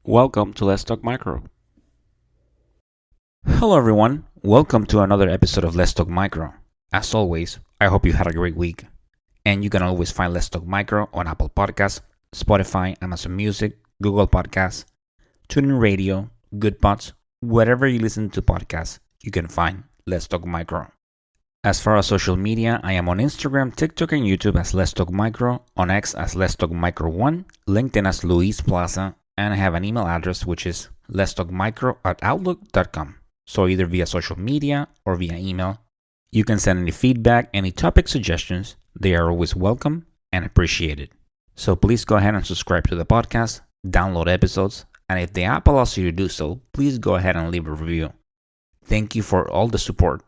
Welcome to Let's Talk Micro. Hello, everyone. Welcome to another episode of Let's Talk Micro. As always, I hope you had a great week. And you can always find Let's Talk Micro on Apple Podcasts, Spotify, Amazon Music, Google Podcasts, TuneIn Radio, GoodPods, wherever you listen to podcasts, you can find Let's Talk Micro. As far as social media, I am on Instagram, TikTok, and YouTube as Let's Talk Micro, on X as Let's Talk Micro 1, LinkedIn as Luis Plaza, and I have an email address which is letstalkmicro@outlook.com. So either via social media or via email, you can send any feedback, any topic suggestions. They are always welcome and appreciated. So please go ahead and subscribe to the podcast, download episodes, and if the app allows you to do so, please go ahead and leave a review. Thank you for all the support.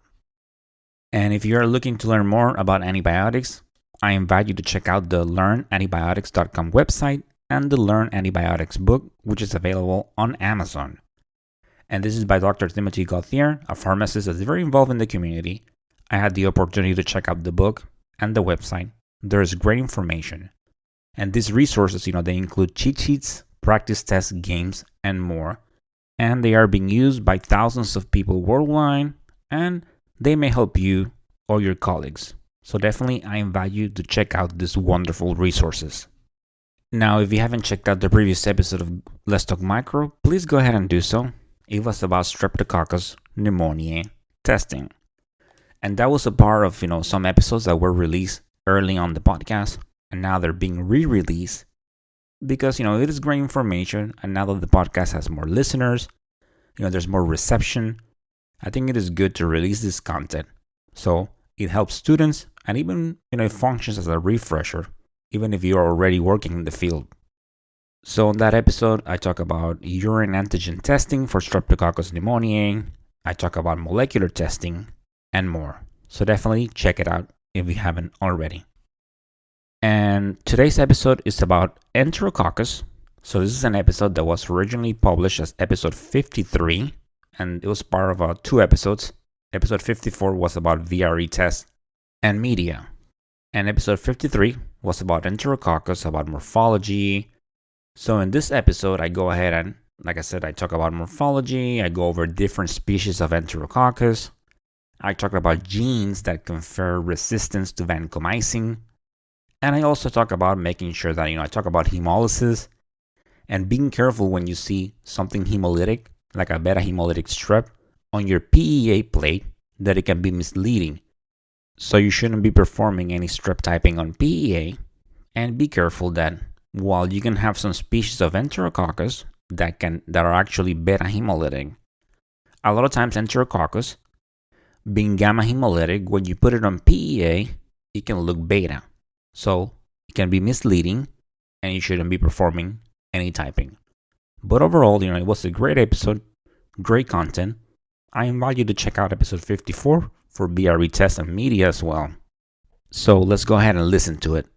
And if you are looking to learn more about antibiotics, I invite you to check out the learnantibiotics.com website and the Learn Antibiotics book, which is available on Amazon. And this is by Dr. Timothy Gauthier, a pharmacist that's very involved in the community. I had the opportunity to check out the book and the website. There is great information. And these resources, they include cheat sheets, practice tests, games, and more. And they are being used by thousands of people worldwide, and they may help you or your colleagues. So definitely, I invite you to check out these wonderful resources. Now, if you haven't checked out the previous episode of Let's Talk Micro, please go ahead and do so. It was about Streptococcus pneumoniae testing. And that was a part of, some episodes that were released early on the podcast, and now they're being re-released because, it is great information, and now that the podcast has more listeners, there's more reception, I think it is good to release this content. So it helps students, and even, it functions as a refresher, even if you're already working in the field. So in that episode, I talk about urine antigen testing for Streptococcus pneumoniae. I talk about molecular testing and more. So definitely check it out if you haven't already. And today's episode is about Enterococcus. So this is an episode that was originally published as episode 53, and it was part of 2 episodes. Episode 54 was about VRE tests and media. And episode 53 was about Enterococcus, about morphology. So in this episode, I go ahead and, like I said, I talk about morphology. I go over different species of Enterococcus. I talk about genes that confer resistance to vancomycin. And I also talk about making sure that, I talk about hemolysis and being careful when you see something hemolytic, like a beta hemolytic strep, on your PEA plate, that it can be misleading. So you shouldn't be performing any strep typing on PEA, and be careful that while you can have some species of Enterococcus that are actually beta hemolytic, a lot of times Enterococcus, being gamma hemolytic, when you put it on PEA, it can look beta. So it can be misleading, and you shouldn't be performing any typing. But overall, it was a great episode, great content. I invite you to check out episode 54 for BRE tests and media as well. So let's go ahead and listen to it.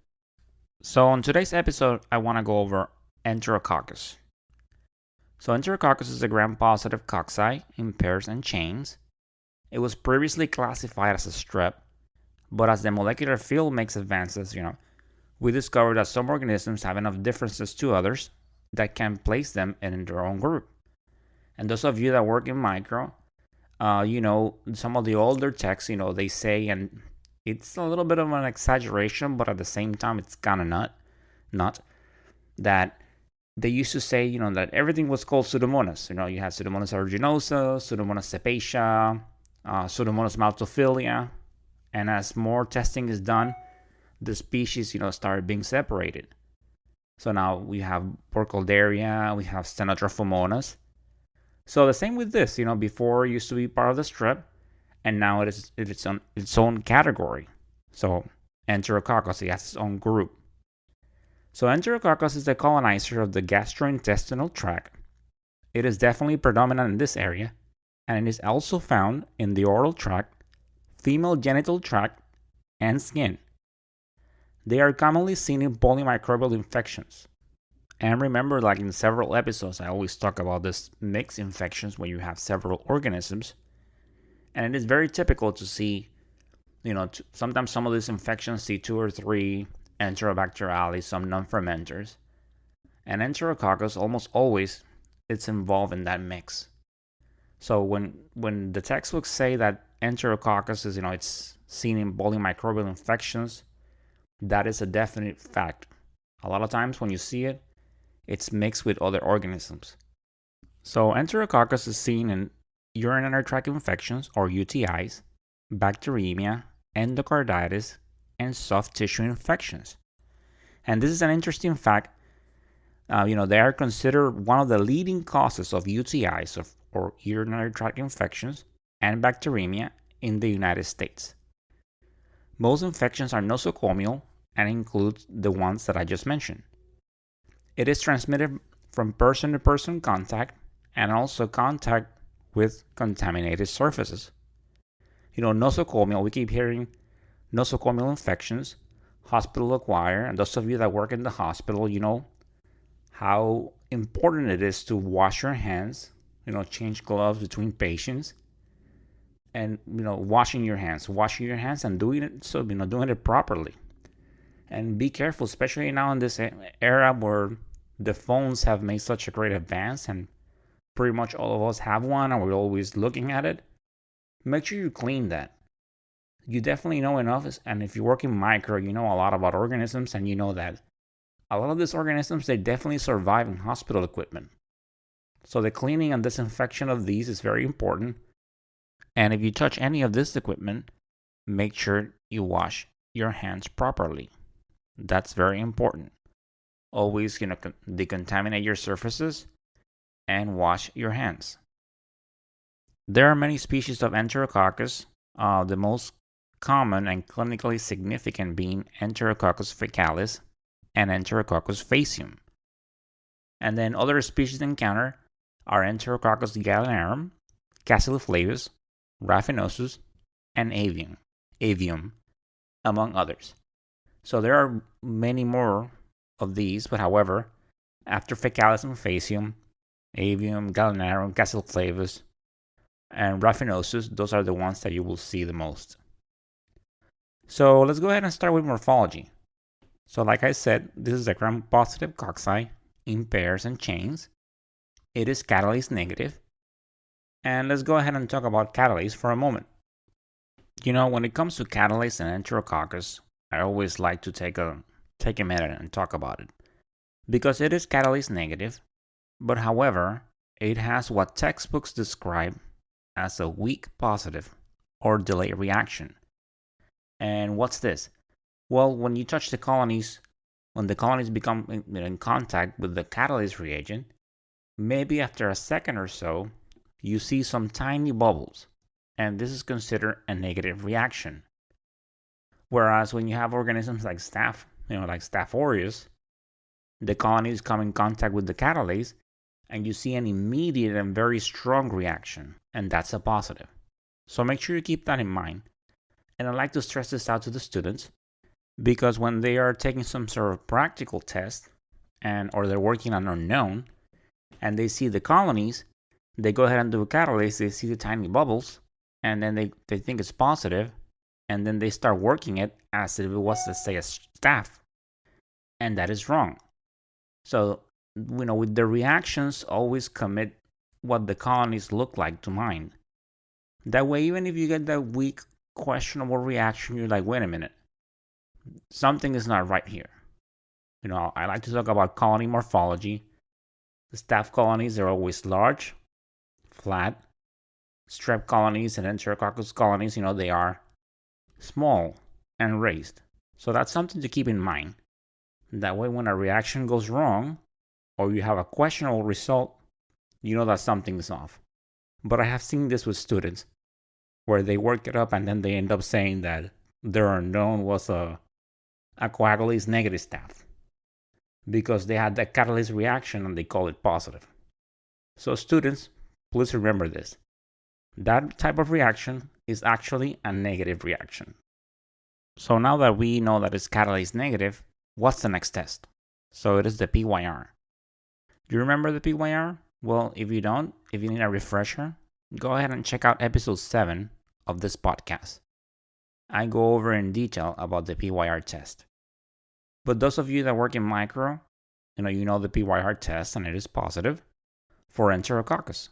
So on today's episode, I want to go over Enterococcus. So Enterococcus is a gram-positive cocci in pairs and chains. It was previously classified as a strep, but as the molecular field makes advances, we discovered that some organisms have enough differences to others that can place them in their own group. And those of you that work in micro, some of the older texts, they say, and it's a little bit of an exaggeration, but at the same time, it's kind of not, that they used to say, that everything was called Pseudomonas. You had Pseudomonas aeruginosa, Pseudomonas cepacia, Pseudomonas maltophilia, and as more testing is done, the species, started being separated. So now we have Burkholderia, we have Stenotrophomonas. So the same with this, before it used to be part of the strep, and now it's on its own category. So Enterococcus, it has its own group. So Enterococcus is the colonizer of the gastrointestinal tract. It is definitely predominant in this area, and it is also found in the oral tract, female genital tract, and skin. They are commonly seen in polymicrobial infections. And remember, like in several episodes, I always talk about this mixed infections where you have several organisms. And it is very typical to see, sometimes some of these infections see 2 or 3 Enterobacteriales, some non-fermenters. And Enterococcus almost always it's involved in that mix. So when the textbooks say that Enterococcus is, it's seen in polymicrobial infections, that is a definite fact. A lot of times when you see it, it's mixed with other organisms. So Enterococcus is seen in urinary tract infections or UTIs, bacteremia, endocarditis, and soft tissue infections. And this is an interesting fact. They are considered one of the leading causes of UTIs or urinary tract infections and bacteremia in the United States. Most infections are nosocomial and include the ones that I just mentioned. It is transmitted from person-to-person contact and also contact with contaminated surfaces. Nosocomial, we keep hearing nosocomial infections, hospital acquired, and those of you that work in the hospital, how important it is to wash your hands, change gloves between patients, and washing your hands and doing it properly. And be careful, especially now in this era where the phones have made such a great advance and pretty much all of us have one and we're always looking at it. Make sure you clean that. You definitely know enough, and if you work in micro, you know a lot about organisms, and you know that a lot of these organisms, they definitely survive in hospital equipment. So the cleaning and disinfection of these is very important. And if you touch any of this equipment, make sure you wash your hands properly. That's very important. Always, decontaminate your surfaces and wash your hands. There are many species of Enterococcus, the most common and clinically significant being Enterococcus faecalis and Enterococcus faecium. And then other species encountered are Enterococcus gallinarum, Cassilioflavus, raffinosus, and avium, among others. So there are many more of these, but however, after faecalis and faecium, avium, gallinarum, Cassilioflavus, and raffinosus, those are the ones that you will see the most. So let's go ahead and start with morphology. So like I said, this is a gram-positive cocci in pairs and chains. It is catalase negative. And let's go ahead and talk about catalase for a moment. When it comes to catalase and Enterococcus, I always like to take a minute and talk about it. Because it is catalase negative, but however, it has what textbooks describe as a weak positive or delayed reaction. And what's this? Well, when you touch the colonies, when the colonies become in contact with the catalase reagent, maybe after a second or so, you see some tiny bubbles, and this is considered a negative reaction. Whereas when you have organisms like Staph, like Staph aureus, the colonies come in contact with the catalase, and you see an immediate and very strong reaction, and that's a positive. So make sure you keep that in mind. And I like to stress this out to the students, because when they are taking some sort of practical test or they're working on unknown and they see the colonies, they go ahead and do a catalase, they see the tiny bubbles, and then they think it's positive, and then they start working it as if it was, let's say, a staph. And that is wrong. So, with the reactions, always commit what the colonies look like to mind. That way, even if you get that weak, questionable reaction, you're like, wait a minute, something is not right here. I like to talk about colony morphology. The staph colonies are always large, flat. Strep colonies and Enterococcus colonies, they are small and raised. So that's something to keep in mind. That way, when a reaction goes wrong or you have a questionable result, you know that something is off. But I have seen this with students where they work it up and then they end up saying that their unknown was a coagulase negative staph because they had that catalase reaction and they call it positive. So students, please remember this. That type of reaction is actually a negative reaction. So now that we know that it's catalase negative, what's the next test? So it is the PYR. Do you remember the PYR? Well, if you don't, if you need a refresher, go ahead and check out episode 7 of this podcast. I go over in detail about the PYR test. But those of you that work in micro, you know the PYR test and it is positive. for Enterococcus.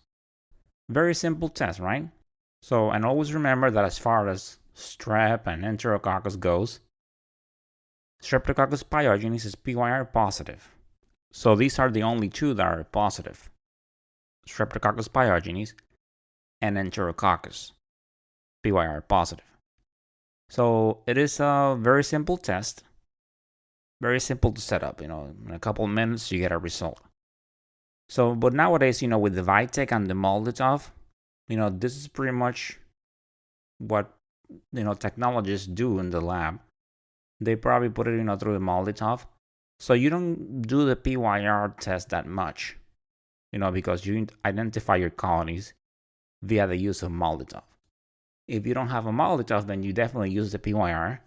Very simple test, right? So, and always remember that as far as strep and Enterococcus goes, Streptococcus pyogenes is PYR positive. So these are the only two that are positive. Streptococcus pyogenes and Enterococcus, PYR positive. So it is a very simple test, very simple to set up. In a couple of minutes you get a result. So, but nowadays, with the Vitek and the Molotov, this is pretty much what technologists do in the lab. They probably put it through the Molotov, so you don't do the PYR test that much, because you identify your colonies via the use of Molotov. If you don't have a Molotov, then you definitely use the PYR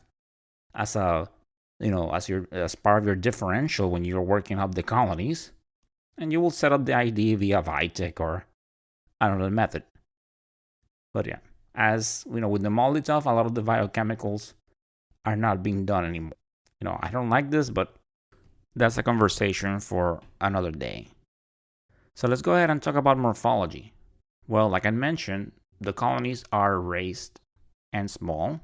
as as part of your differential when you're working up the colonies, and you will set up the ID via Vitek or another method. But yeah, as with the Molotov, a lot of the biochemicals are not being done anymore. I don't like this, but that's a conversation for another day. So let's go ahead and talk about morphology. Well, like I mentioned, the colonies are raised and small,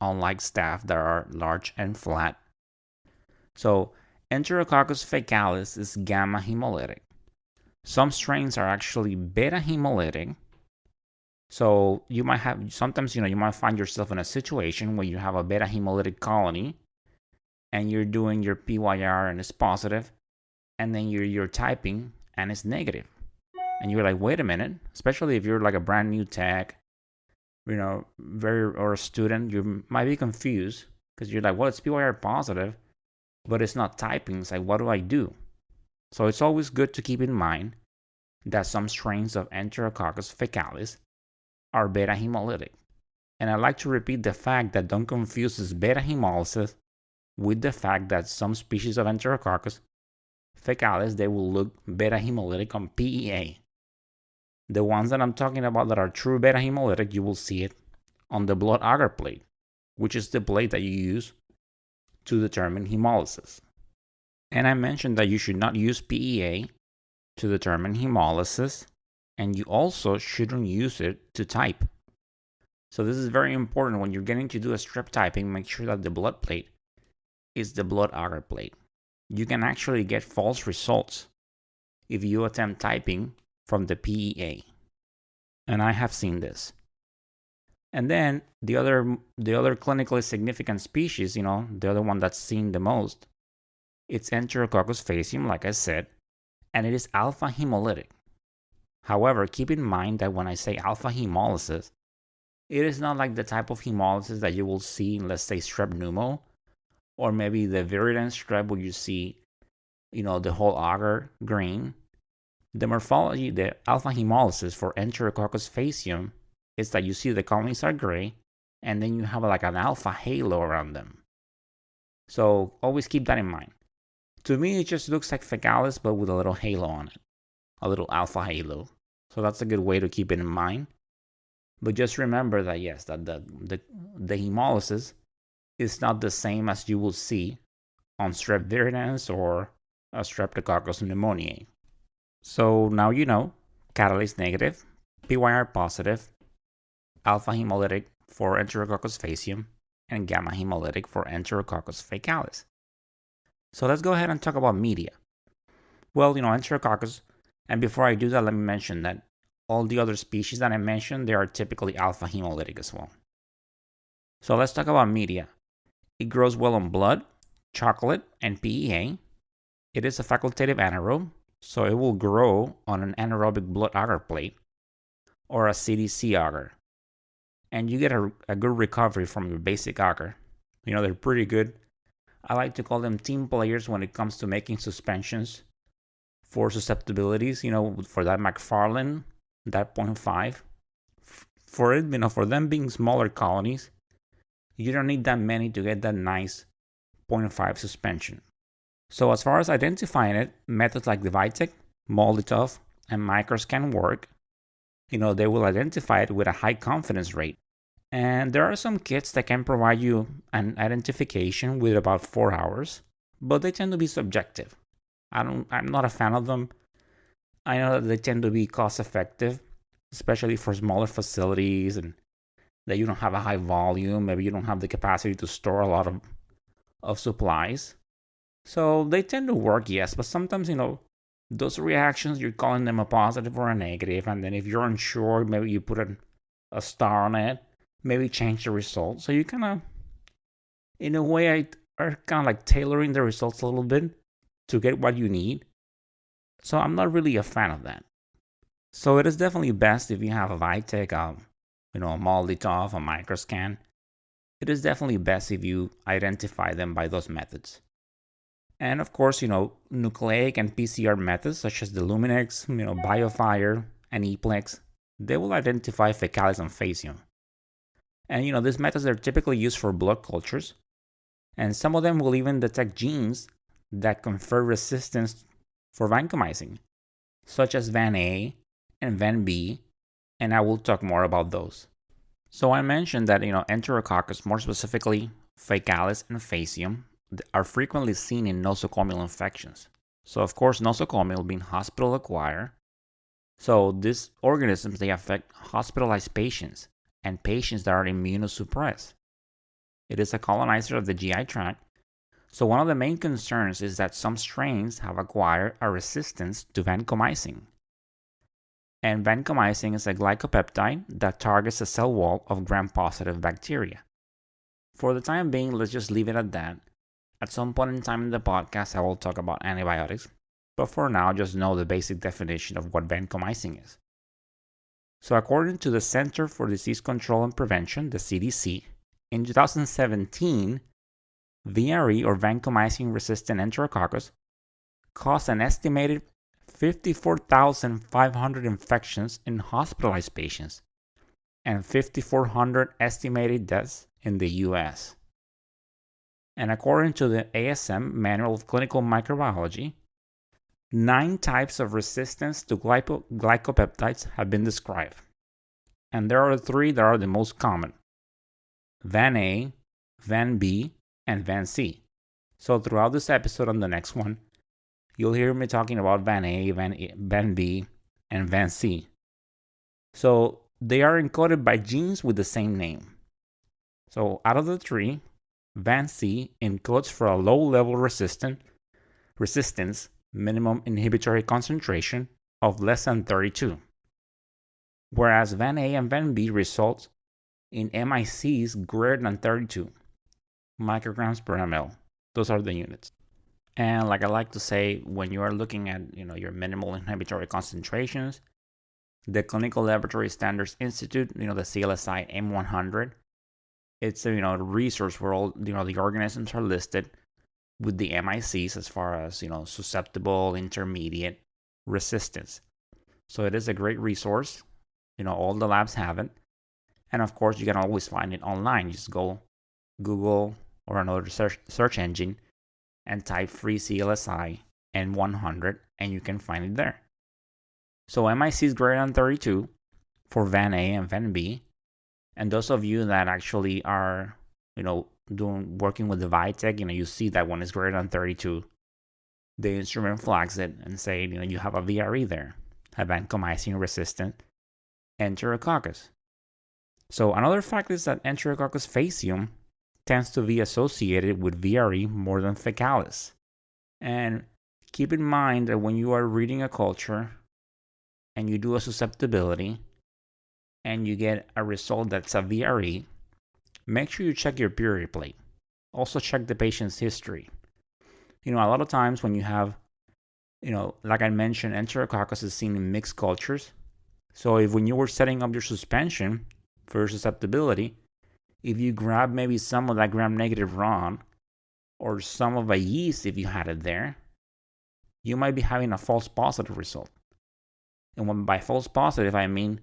unlike staph that are large and flat. So Enterococcus faecalis is gamma hemolytic. Some strains are actually beta hemolytic. So you might have, sometimes, you might find yourself in a situation where you have a beta hemolytic colony and you're doing your PYR and it's positive, and then you're typing and it's negative. And you're like, wait a minute, especially if you're like a brand new tech, or a student, you might be confused because you're like, well, it's PYR positive, but it's not typing. It's like, what do I do? So it's always good to keep in mind that some strains of Enterococcus faecalis are beta hemolytic. And I like to repeat the fact that don't confuse this beta hemolysis with the fact that some species of Enterococcus faecalis, they will look beta hemolytic on PEA. The ones that I'm talking about that are true beta hemolytic, you will see it on the blood agar plate, which is the plate that you use to determine hemolysis. And I mentioned that you should not use PEA to determine hemolysis, and you also shouldn't use it to type. So this is very important. When you're getting to do a strep typing, make sure that the blood plate is the blood agar plate. You can actually get false results if you attempt typing from the PEA. And I have seen this. And then the other clinically significant species, the other one that's seen the most, it's Enterococcus faecium, like I said, and it is alpha hemolytic. However, keep in mind that when I say alpha hemolysis, it is not like the type of hemolysis that you will see in, let's say, strep pneumo, or maybe the virulent strep where you see, the whole agar green. The morphology, the alpha hemolysis for Enterococcus faecium is that you see the colonies are gray, and then you have like an alpha halo around them. So always keep that in mind. To me, it just looks like faecalis, but with a little halo on it, a little alpha halo. So that's a good way to keep it in mind. But just remember that yes, that the hemolysis is not the same as you will see on strep virulence or a Streptococcus pneumoniae. So now you know catalase negative, PYR positive, alpha hemolytic for Enterococcus faecium, and gamma hemolytic for Enterococcus faecalis. So let's go ahead and talk about media. Well, Enterococcus, and before I do that, let me mention that all the other species that I mentioned, they are typically alpha hemolytic as well. So let's talk about media. It grows well on blood, chocolate, and PEA. It is a facultative anaerobe, so it will grow on an anaerobic blood agar plate or a CDC agar. And you get a good recovery from your basic agar. They're pretty good. I like to call them team players when it comes to making suspensions for susceptibilities. For that McFarlane, that 0.5. For it, for them being smaller colonies, you don't need that many to get that nice 0.5 suspension. So as far as identifying it, methods like the Vitek, Molotov, and Micros can work. They will identify it with a high confidence rate. And there are some kits that can provide you an identification with about 4 hours, but they tend to be subjective. I'm not a fan of them. I know that they tend to be cost effective, especially for smaller facilities and that you don't have a high volume. Maybe you don't have the capacity to store a lot of supplies. So they tend to work, yes, but sometimes, those reactions, you're calling them a positive or a negative. And then if you're unsure, maybe you put a star on it, maybe change the result. So you kind of, in a way, are kind of like tailoring the results a little bit to get what you need. So I'm not really a fan of that. So it is definitely best if you have a Vitek, a MALDI-TOF, a microscan. It is definitely best if you identify them by those methods. And of course, nucleic and PCR methods such as the Luminex, BioFire, and ePlex, they will identify fecalis and faecium. And these methods are typically used for blood cultures, and some of them will even detect genes that confer resistance for vancomycin, such as VAN-A and VAN-B, and I will talk more about those. So I mentioned that, Enterococcus, more specifically fecalis and faecium, are frequently seen in nosocomial infections. So of course, nosocomial being hospital acquired. So these organisms, they affect hospitalized patients and patients that are immunosuppressed. It is a colonizer of the GI tract. So one of the main concerns is that some strains have acquired a resistance to vancomycin. And vancomycin is a glycopeptide that targets the cell wall of gram-positive bacteria. For the time being, let's just leave it at that. At some point in time in the podcast, I will talk about antibiotics, but for now, just know the basic definition of what vancomycin is. So according to the Center for Disease Control and Prevention, the CDC, in 2017, VRE or vancomycin-resistant Enterococcus caused an estimated 54,500 infections in hospitalized patients and 5,400 estimated deaths in the US. And according to the ASM Manual of Clinical Microbiology, 9 types of resistance to glycopeptides have been described. And there are 3 that are the most common: VAN-A, VAN-B, and VAN-C. So throughout this episode and the next one, you'll hear me talking about VAN-A, VAN-B, and VAN-C. So they are encoded by genes with the same name. So out of the 3, VAN-C encodes for a low-level resistance minimum inhibitory concentration of less than 32, whereas VAN-A and VAN-B result in MICs greater than 32 micrograms per ml. Those are the units. And like I like to say, when you are looking at your minimal inhibitory concentrations, the Clinical Laboratory Standards Institute, the CLSI M100, it's a resource where all the organisms are listed with the MICs as far as susceptible, intermediate, resistance. So it is a great resource. All the labs have it, and of course you can always find it online. Just go Google or another search engine and type free CLSI M100, and you can find it there. So MIC is greater than 32 for VAN-A and VAN-B. And those of you that actually are, working with the Vitek, you see that when it's greater than 32, the instrument flags it and say, you have a VRE there, a vancomycin-resistant Enterococcus. So another fact is that Enterococcus faecium tends to be associated with VRE more than fecalis. And keep in mind that when you are reading a culture and you do a susceptibility and you get a result that's a VRE, make sure you check your purity plate. Also check the patient's history. A lot of times when you have, like I mentioned, Enterococcus is seen in mixed cultures. So if when you were setting up your suspension for susceptibility, if you grab maybe some of that gram-negative RON or some of a yeast, if you had it there, you might be having a false positive result. And when by false positive, I mean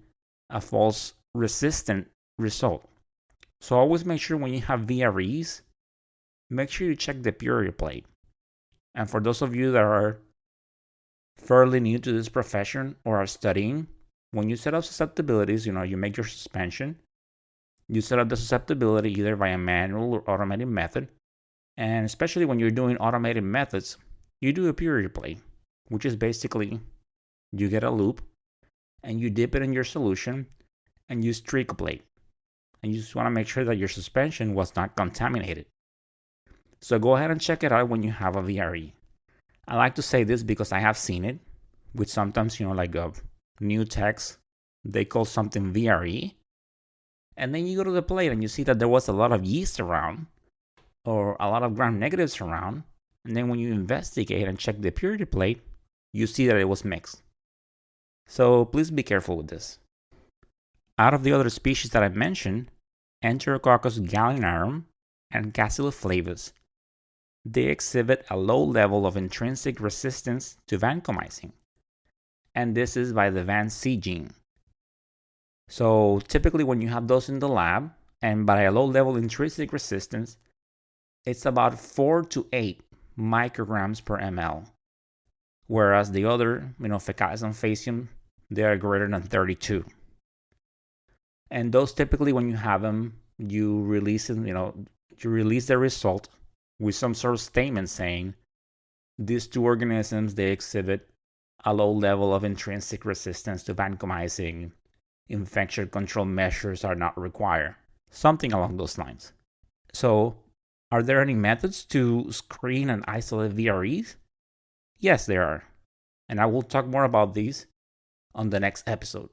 a false resistant result. So always make sure when you have VREs, make sure you check the purity plate. And for those of you that are fairly new to this profession or are studying, when you set up susceptibilities, you make your suspension, you set up the susceptibility either by a manual or automated method. And especially when you're doing automated methods, you do a purity plate, which is basically You get a loop and you dip it in your solution and you streakoplate. And you just want to make sure that your suspension was not contaminated. So go ahead and check it out when you have a VRE. I like to say this because I have seen it with sometimes, like a new text, they call something VRE. And then you go to the plate and you see that there was a lot of yeast around or a lot of gram negatives around. And then when you investigate and check the purity plate, you see that it was mixed. So please be careful with this. Out of the other species that I mentioned, Enterococcus gallinarum and Cassila they exhibit a low level of intrinsic resistance to vancomycin. And this is by the VAN-C gene. So typically when you have those in the lab, and by a low level intrinsic resistance, it's about 4 to 8 micrograms per ml. Whereas the other, Fecalis and Faecium, they are greater than 32. And those typically when you have them, you release them, you release the result with some sort of statement saying these two organisms, they exhibit a low level of intrinsic resistance to vancomycin. Infection control measures are not required. Something along those lines. So, are there any methods to screen and isolate VREs? Yes, there are. And I will talk more about these on the next episode.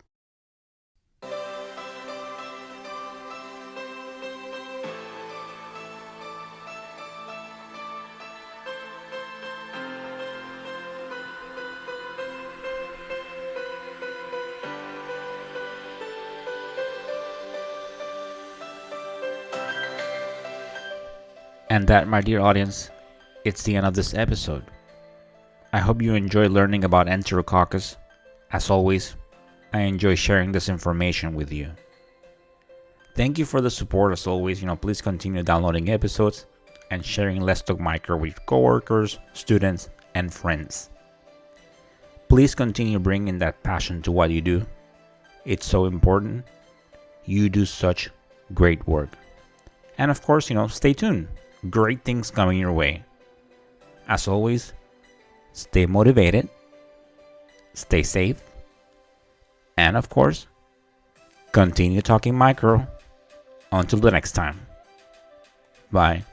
And that, my dear audience, it's the end of this episode. I hope you enjoyed learning about Enterococcus. As always, I enjoy sharing this information with you. Thank you for the support as always. Please continue downloading episodes and sharing Let's Talk Micro with your coworkers, students, and friends. Please continue bringing that passion to what you do. It's so important. You do such great work. And of course, stay tuned. Great things coming your way. As always, stay motivated, stay safe, and of course, continue talking micro. Until the next time. Bye.